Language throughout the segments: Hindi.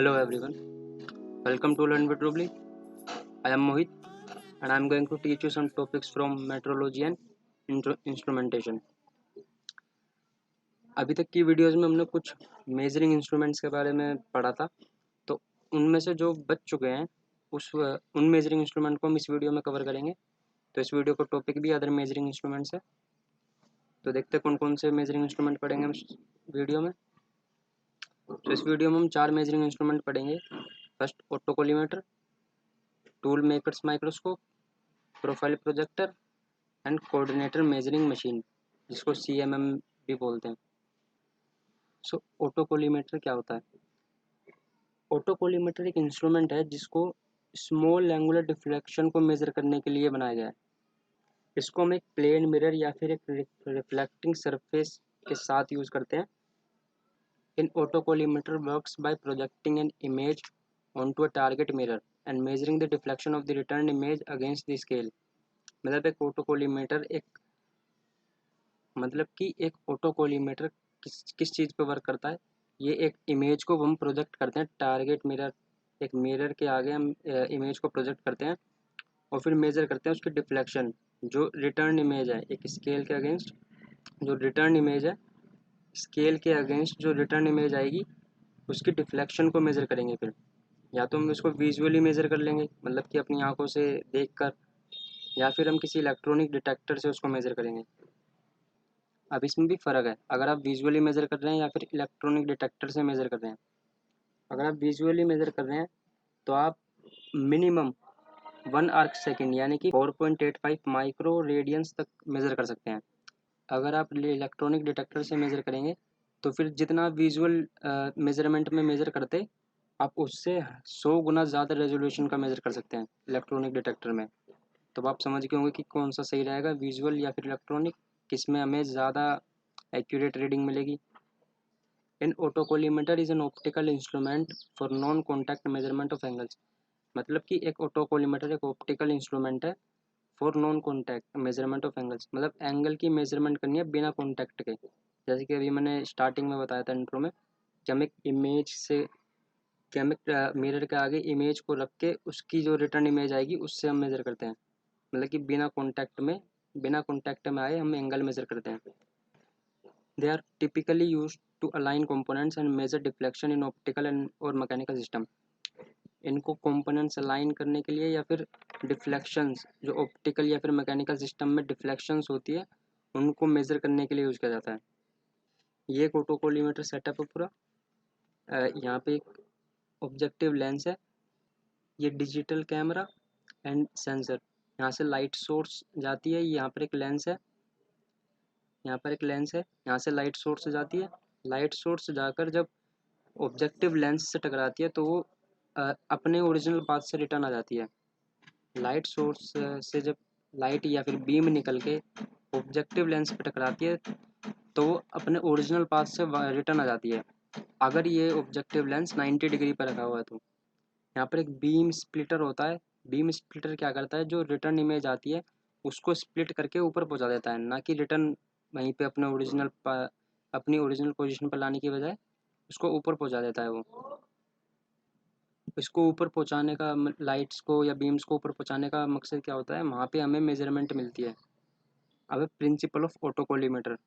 Hello everyone, welcome to Learn with Rubli. I am Mohit and I am going to teach you some topics from metrology and instrumentation. अभी तक की वीडियोस में हमने कुछ मेजरिंग इंस्ट्रूमेंट्स के बारे में पढ़ा था, तो उनमें से जो बच चुके हैं उन मेजरिंग इंस्ट्रूमेंट को हम इस वीडियो में कवर करेंगे। तो इस वीडियो का टॉपिक भी अदर मेजरिंग इंस्ट्रूमेंट्स है। तो देखते हैं कौन कौन से मेजरिंग इंस्ट्रूमेंट पढ़ेंगे हम इस वीडियो में। तो इस वीडियो में हम 4 मेजरिंग इंस्ट्रूमेंट पढ़ेंगे। First autocollimator, tool makers microscope, profile projector and coordinator measuring machine, जिसको CMM भी बोलते हैं। सो ऑटोकोलीमेटर क्या होता है? ऑटोकोलीमेटर एक इंस्ट्रूमेंट है जिसको स्मॉल एंगुलर डिफ्लेक्शन को मेजर करने के लिए बनाया गया है। इसको हम एक प्लेन मिरर या फिर एक रिफ्लेक्टिंग सरफेस के साथ यूज करते हैं। An autocollimator works by projecting an image onto a target mirror and measuring the deflection of the returned image against the scale। मतलब एक ऑटोकोलीमेटर एक ऑटोकोलीमेटर किस चीज़ पे वर्क करता है। ये एक इमेज को हम प्रोजेक्ट करते हैं टारगेट मिरर, एक मिरर के आगे हम इमेज को प्रोजेक्ट करते हैं और फिर मेज़र करते हैं उसकी डिफ्लेक्शन, जो रिटर्न इमेज है एक स्केल के अगेंस्ट। जो रिटर्न इमेज है स्केल के अगेंस्ट जो रिटर्न इमेज आएगी उसकी डिफ्लेक्शन को मेज़र करेंगे। फिर या तो हम उसको विजुअली मेज़र कर लेंगे, मतलब कि अपनी आंखों से देखकर, या फिर हम किसी इलेक्ट्रॉनिक डिटेक्टर से उसको मेज़र करेंगे। अब इसमें भी फ़र्क है, अगर आप विजुअली मेज़र कर रहे हैं या फिर इलेक्ट्रॉनिक डिटेक्टर से मेज़र कर रहे हैं। अगर आप विजुअली मेज़र कर रहे हैं तो आप मिनिमम 1 आर्क सेकेंड यानी कि 4.85 माइक्रो रेडियंस तक मेज़र कर सकते हैं। अगर आप इलेक्ट्रॉनिक डिटेक्टर से मेज़र करेंगे तो फिर जितना विजुअल मेज़रमेंट में मेज़र करते, आप उससे 100 गुना ज़्यादा रेजोल्यूशन का मेज़र कर सकते हैं इलेक्ट्रॉनिक डिटेक्टर में। तो आप समझ गए होंगे कि कौन सा सही रहेगा, विजुअल या फिर इलेक्ट्रॉनिक, किसमें हमें ज़्यादा एक्यूरेट रीडिंग मिलेगी। An autocollimator is an optical instrument for non contact measurement of angles. मतलब कि एक ऑटोकोलीमेटर एक ऑप्टिकल इंस्ट्रूमेंट है for non contact measurement of angles, मतलब एंगल की मेजरमेंट करनी है बिना कॉन्टैक्ट के। जैसे कि अभी मैंने स्टार्टिंग में बताया था इंट्रो में कि हम एक इमेज से कि हम एक मिरर के आगे इमेज को रख के उसकी जो रिटर्न इमेज आएगी उससे हम मेज़र करते हैं। मतलब कि बिना कॉन्टैक्ट में आए हम एंगल मेज़र करते हैं। They are typically use to align components and measure deflection in optical and और मैकेनिकल सिस्टम। इनको कंपोनेंट्स अलाइन करने के लिए या फिर डिफ्लेक्शंस जो ऑप्टिकल या फिर मैकेनिकल सिस्टम में डिफ्लेक्शंस होती है उनको मेज़र करने के लिए यूज़ किया जाता है। ये एक ऑटोकोलीमेटर सेटअप है पूरा। यहाँ पे एक ऑब्जेक्टिव लेंस है, ये डिजिटल कैमरा एंड सेंसर, यहाँ से लाइट सोर्स जाती है, यहाँ पर एक लेंस है, यहाँ से लाइट सोर्स जाती है। लाइट सोर्स जाकर जब ऑब्जेक्टिव लेंस से टकराती है तो वो अपने ओरिजिनल पाथ से रिटर्न आ जाती है। लाइट सोर्स से जब लाइट या फिर बीम निकल के ऑब्जेक्टिव लेंस पर टकराती है तो वो अपने ओरिजिनल पाथ से रिटर्न आ जाती है, अगर ये ऑब्जेक्टिव लेंस 90 डिग्री पर रखा हुआ है तो। यहाँ पर एक बीम स्प्लिटर होता है। बीम स्प्लिटर क्या करता है, जो रिटर्न इमेज आती है उसको स्प्लिट करके ऊपर पहुँचा देता है, ना कि रिटर्न वहीं पे अपनी ओरिजिनल पोजीशन पर लाने की बजाय उसको ऊपर पहुँचा देता है। वो इसको ऊपर पहुँचाने का लाइट्स को या बीम्स को ऊपर पहुँचाने का मकसद क्या होता है, वहाँ पे हमें मेजरमेंट मिलती है। अब प्रिंसिपल ऑफ ऑटोकोलीमेटर।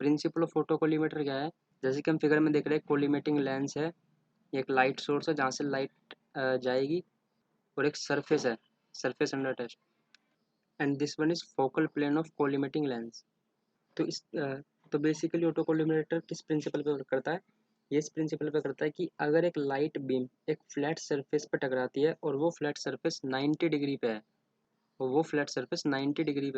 प्रिंसिपल ऑफ ऑटोकोलीमेटर क्या है, जैसे कि हम फिगर में देख रहे हैं, कोलीमेटिंग लेंस है, एक लाइट सोर्स है जहाँ से लाइट जाएगी, और एक सरफेस है, surface under test, and this one is focal plane of collimating lens. तो तो बेसिकली ऑटोकोलिमेटर किस प्रिंसिपल पे वर्क करता है, ये इस प्रिंसिपल पे करता है कि अगर एक लाइट बीम एक फ्लैट सरफेस पर टकराती है और वो फ्लैट सरफेस 90 डिग्री पे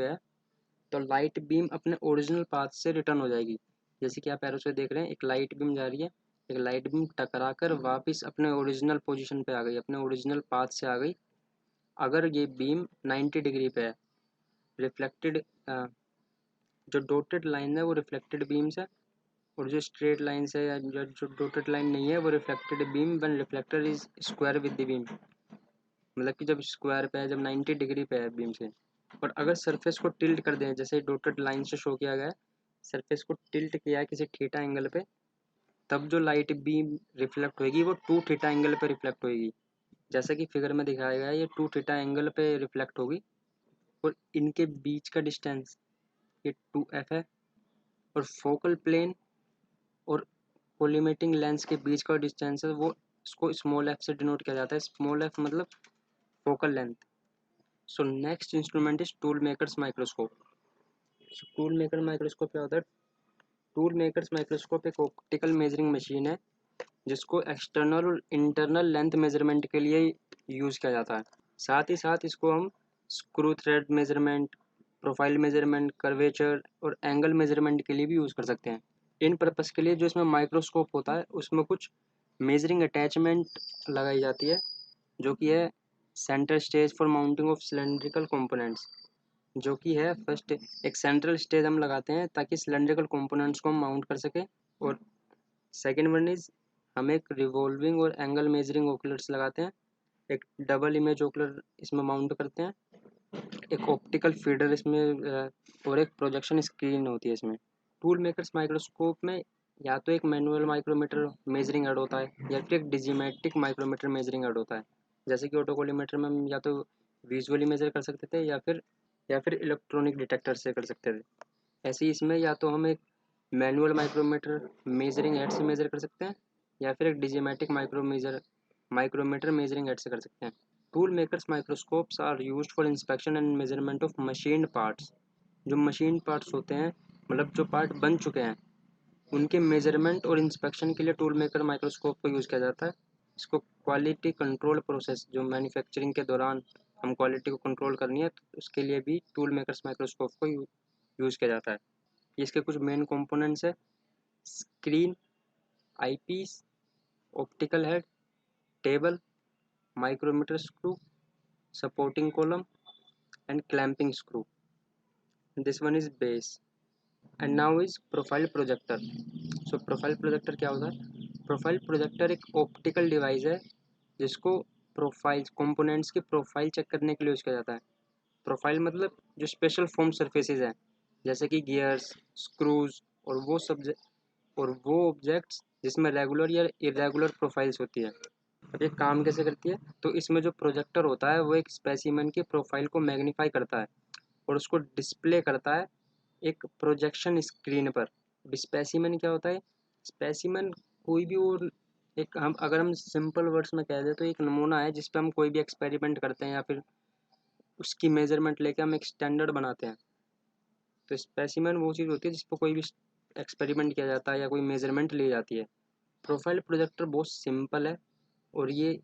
है, तो लाइट बीम अपने ओरिजिनल पाथ से रिटर्न हो जाएगी। जैसे कि आप एरो से देख रहे हैं, एक लाइट बीम जा रही है, एक लाइट बीम टकरा कर वापस अपने ओरिजिनल पोजीशन पे आ गई, अपने ओरिजिनल पाथ से आ गई, अगर ये बीम 90 डिग्री पे है। रिफ्लेक्टेड जो डॉटेड लाइन है वो रिफ्लेक्टेड बीम्स है, और जो स्ट्रेट लाइन है या जो डॉटेड लाइन नहीं है वो reflected beam when reflector is square with the beam. मतलब कि जब स्क्वायर पे है, जब 90 डिग्री पे है बीम से। और अगर सरफेस को टिल्ट कर दें, जैसे डॉटेड लाइन से शो किया गया है, सरफेस को टिल्ट किया है किसी थीटा एंगल पे, तब जो लाइट बीम रिफ्लेक्ट होगी वो 2 थीटा एंगल पे रिफ्लेक्ट होगी। जैसा कि फिगर में दिखाया गया है, ये 2 थीटा एंगल पे रिफ्लेक्ट होगी और इनके बीच का डिस्टेंस ये 2f है और फोकल प्लेन और कोलिमेटिंग लेंस के बीच का डिस्टेंस है वो इसको स्मॉल एफ से डिनोट किया जाता है। स्मॉल एफ मतलब focal length. So next instrument is tool makers microscope. Tool maker microscope क्या होता है? टूल मेकर्स माइक्रोस्कोप एक ऑप्टिकल मेजरिंग मशीन है जिसको एक्सटर्नल और इंटरनल लेंथ मेजरमेंट के लिए यूज़ किया जाता है। साथ ही साथ इसको हम screw thread measurement, profile measurement, curvature और एंगल मेजरमेंट के लिए भी यूज़ कर सकते हैं। इन पर्पज़ के लिए जो इसमें माइक्रोस्कोप होता है उसमें कुछ मेजरिंग अटैचमेंट लगाई जाती है जो कि है centre stage for mounting of cylindrical components, जो कि है फर्स्ट एक सेंट्रल स्टेज हम लगाते हैं ताकि सिलेंड्रिकल कंपोनेंट्स को हम माउंट कर सके। और सेकेंड वन इज हम एक रिवॉल्विंग और एंगल मेजरिंग ओकुलर्स लगाते हैं, एक डबल इमेज ओकुलर इसमें माउंट करते हैं, एक ऑप्टिकल फीडर इसमें और एक प्रोजेक्शन स्क्रीन होती है इसमें। टूल मेकर्स माइक्रोस्कोप में या तो एक मैनुअल माइक्रोमीटर मेजरिंग ऐड होता है या फिर एक डिजीमेट्रिक माइक्रोमीटर मेजरिंग ऐड होता है। जैसे कि ऑटोकोलीमेटर में हम या तो विजुअली मेजर कर सकते थे या फिर इलेक्ट्रॉनिक डिटेक्टर से कर सकते थे। ऐसे ही इसमें या तो हम एक मैनुअल माइक्रोमीटर मेजरिंग ऐड से मेजर कर सकते हैं या फिर एक डिजीमेट्रिक माइक्रोमीटर मेजरिंग ऐड से कर सकते हैं। Tool makers microscopes are used for inspection and measurement of machined parts. जो मशीन पार्ट्स होते हैं मतलब जो पार्ट बन चुके हैं उनके मेजरमेंट और इंस्पेक्शन के लिए टूल मेकर माइक्रोस्कोप को यूज़ किया जाता है। इसको क्वालिटी कंट्रोल प्रोसेस जो मैन्युफैक्चरिंग के दौरान हम क्वालिटी को कंट्रोल करनी है तो उसके लिए भी टूल मेकर्स माइक्रोस्कोप को यूज़ किया जाता है। इसके कुछ मेन कंपोनेंट्स है screen, eyepiece, optical head, table, micrometer screw, supporting column and clamping screw. This one is base and now is profile projector. So profile projector क्या होता है? प्रोफाइल प्रोजेक्टर एक ऑप्टिकल डिवाइस है जिसको प्रोफाइल कंपोनेंट्स की प्रोफाइल चेक करने के लिए यूज़ किया जाता है। प्रोफाइल मतलब जो स्पेशल फॉर्म सरफेसेस हैं जैसे कि गियर्स, स्क्रूज और वो ऑब्जेक्ट्स जिसमें रेगुलर या इरेगुलर प्रोफाइल्स होती है। अब ये काम कैसे करती है? तो इसमें जो प्रोजेक्टर होता है वो एक स्पेसिमेन की प्रोफाइल को मैग्नीफाई करता है और उसको डिस्प्ले करता है एक प्रोजेक्शन स्क्रीन पर। अब स्पेसिमेन क्या होता है? स्पेसिमेन कोई भी और एक हम सिंपल वर्ड्स में कह दें तो एक नमूना है जिस पे हम कोई भी एक्सपेरिमेंट करते हैं या फिर उसकी मेजरमेंट लेके हम एक स्टैंडर्ड बनाते हैं। तो स्पेसिमेन वो चीज़ होती है जिस पर कोई भी एक्सपेरिमेंट किया जाता है या कोई मेजरमेंट ली जाती है। प्रोफाइल प्रोजेक्टर बहुत सिंपल है और ये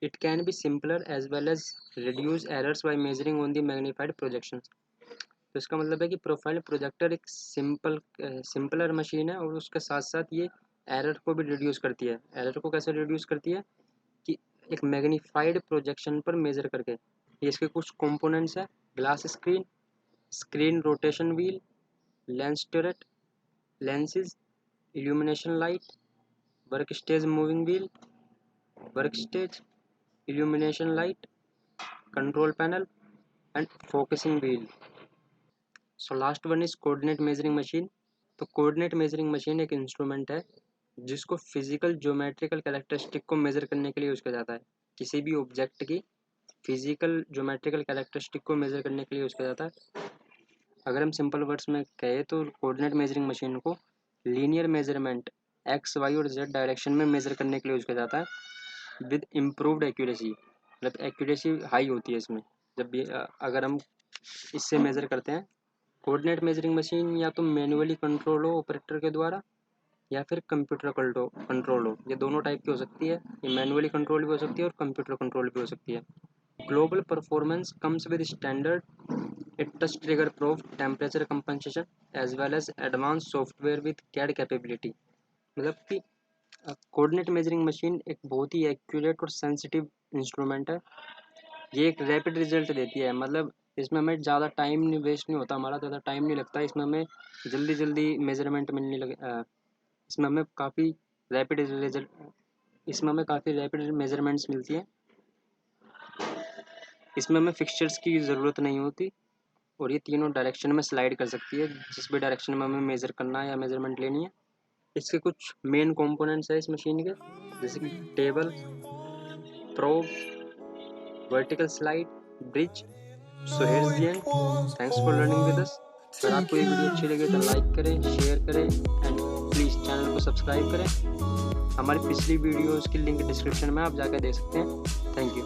it can be simpler as well as reduce errors by measuring on the magnified projection. तो इसका मतलब है कि प्रोफाइल प्रोजेक्टर एक सिंपलर मशीन है और उसके साथ साथ ये एरर को भी रिड्यूस करती है। एरर को कैसे रिड्यूस करती है कि एक मैग्नीफाइड प्रोजेक्शन पर मेजर करके। ये इसके कुछ कंपोनेंट्स है glass screen, screen rotation wheel, lens turret, lenses, illumination light, workstage moving wheel, workstage, illumination light, control panel and focusing wheel. So last one is coordinate measuring machine. तो कोऑर्डिनेट मेजरिंग मशीन एक इंस्ट्रूमेंट है जिसको फिजिकल ज्योमेट्रिकल कैरेक्टरिस्टिक को मेजर करने के लिए यूज़ किया जाता है। किसी भी ऑब्जेक्ट की फिजिकल ज्योमेट्रिकल कैरेक्टरिस्टिक को मेजर करने के लिए यूज़ किया जाता है। अगर हम सिंपल वर्ड्स में कहें तो कोऑर्डिनेट मेजरिंग मशीन को लीनियर मेजरमेंट एक्स वाई और जेड डायरेक्शन में मेजर करने के लिए यूज़ किया जाता है विद इम्प्रूव्ड एक्यूरेसी। मतलब एक्यूरेसी हाई होती है इसमें जब भी अगर हम इससे मेज़र करते हैं। कोऑर्डिनेट मेजरिंग मशीन या तो मैनुअली कंट्रोल हो ऑपरेटर के द्वारा या फिर कंप्यूटर कंट्रोल हो। ये दोनों टाइप की हो सकती है, ये मैनुअली कंट्रोल भी हो सकती है और कंप्यूटर कंट्रोल भी हो सकती है। Global performance comes with standard it touch trigger proof temperature compensation as well as advanced software with CAD capability। मतलब कि कोऑर्डिनेट मेजरिंग मशीन एक बहुत ही एक्यूरेट और सेंसिटिव इंस्ट्रूमेंट है। ये एक रैपिड रिजल्ट देती है, मतलब इसमें हमें ज़्यादा टाइम नहीं वेस्ट नहीं होता, हमारा ज़्यादा टाइम नहीं लगता। इसमें हमें जल्दी जल्दी मेजरमेंट मिलने लगे। इसमें हमें काफ़ी रैपिड रिजल्ट इसमें हमें काफ़ी रैपिड मेजरमेंट्स मिलती हैं। इसमें हमें फिक्सचर्स की ज़रूरत नहीं होती और ये तीनों डायरेक्शन में स्लाइड कर सकती है जिस भी डायरेक्शन में हमें मेज़र करना है या मेजरमेंट लेनी है। इसके कुछ मेन कंपोनेंट्स है इस मशीन के, जैसे कि table, probe, vertical slide, bridge. So here's the end, thanks for learning with us. अगर आपको ये वीडियो अच्छी लगे तो लाइक करें, शेयर करें एंड प्लीज़ चैनल को सब्सक्राइब करें। हमारी पिछली वीडियोज़ की लिंक डिस्क्रिप्शन में आप जाकर देख सकते हैं। Thank you.